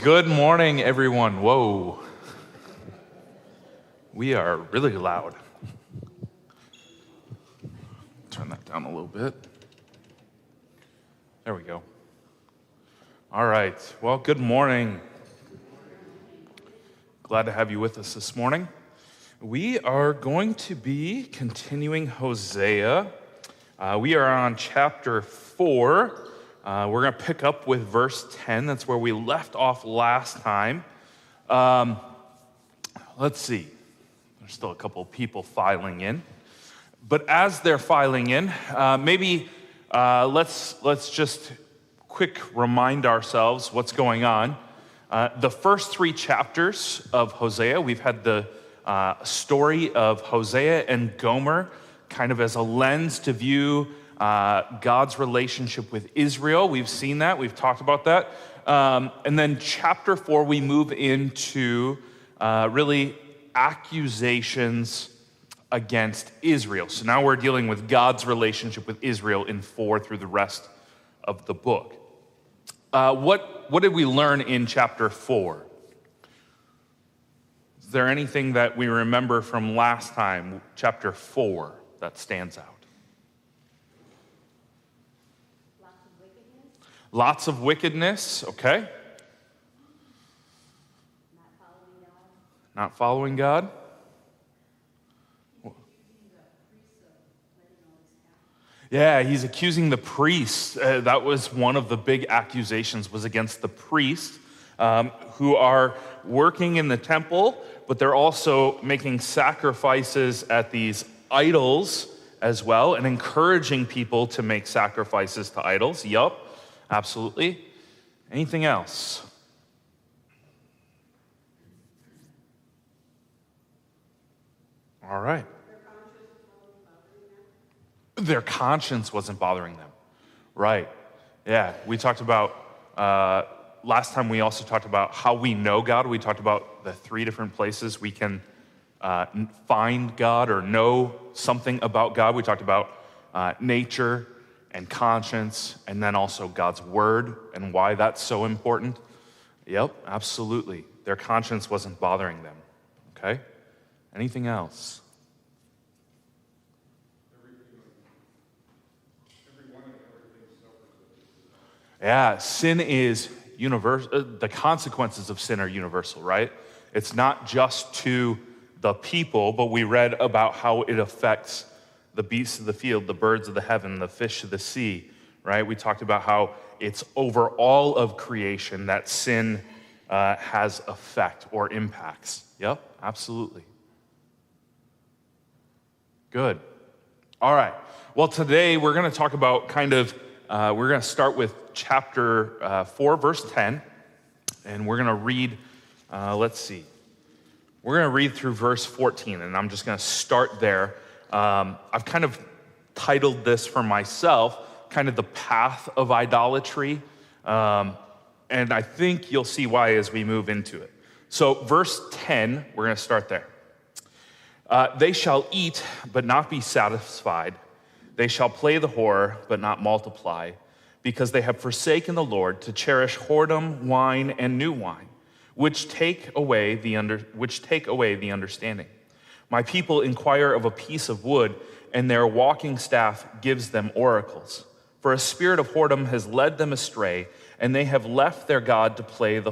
Good morning, everyone. Whoa. We are really loud. Turn that down a little bit. There we go. All right. Well, good morning. Glad to have you with us this morning. We are going to be continuing Hosea. We are on chapter 4. We're going to pick up with verse 10. That's where we left off last time. Let's see. There's still a couple of people filing in. But as they're filing in, maybe let's just quick remind ourselves what's going on. The first 3 chapters of Hosea, we've had the story of Hosea and Gomer kind of as a lens to view God's relationship with Israel. We've seen that. We've talked about that. And then chapter 4, we move into really accusations against Israel. So now we're dealing with God's relationship with Israel in 4 through the rest of the book. What did we learn in chapter 4? Is there anything that we remember from last time, chapter 4, that stands out? Lots of wickedness, okay. Not following God. Yeah, he's accusing the priests. That was one of the big accusations, was against the priests who are working in the temple, but they're also making sacrifices at these idols as well and encouraging people to make sacrifices to idols. Yup, absolutely. Anything else? All right. Their conscience wasn't bothering them. Right. Yeah, we talked about, last time we also talked about how we know God. We talked about the 3 different places we can find God or know something about God. We talked about nature and conscience, and then also God's word and why that's so important. Yep, absolutely. Their conscience wasn't bothering them. Okay? Anything else? Yeah, sin is universal. The consequences of sin are universal, right? It's not just to the people, but we read about how it affects the beasts of the field, the birds of the heaven, the fish of the sea, right? We talked about how it's over all of creation that sin has effect or impacts. Yep, absolutely. Good. All right. Well, today we're going to talk about we're going to start with chapter 4, verse 10, and we're going to read, let's see. We're going to read through verse 14, and I'm just going to start there. I've kind of titled this for myself, kind of the path of idolatry, and I think you'll see why as we move into it. So verse 10, we're going to start there. They shall eat, but not be satisfied. They shall play the whore, but not multiply, because they have forsaken the Lord to cherish whoredom, wine, and new wine, which take away the understanding. My people inquire of a piece of wood, and their walking staff gives them oracles. For a spirit of whoredom has led them astray, and they have left their God to play the whore.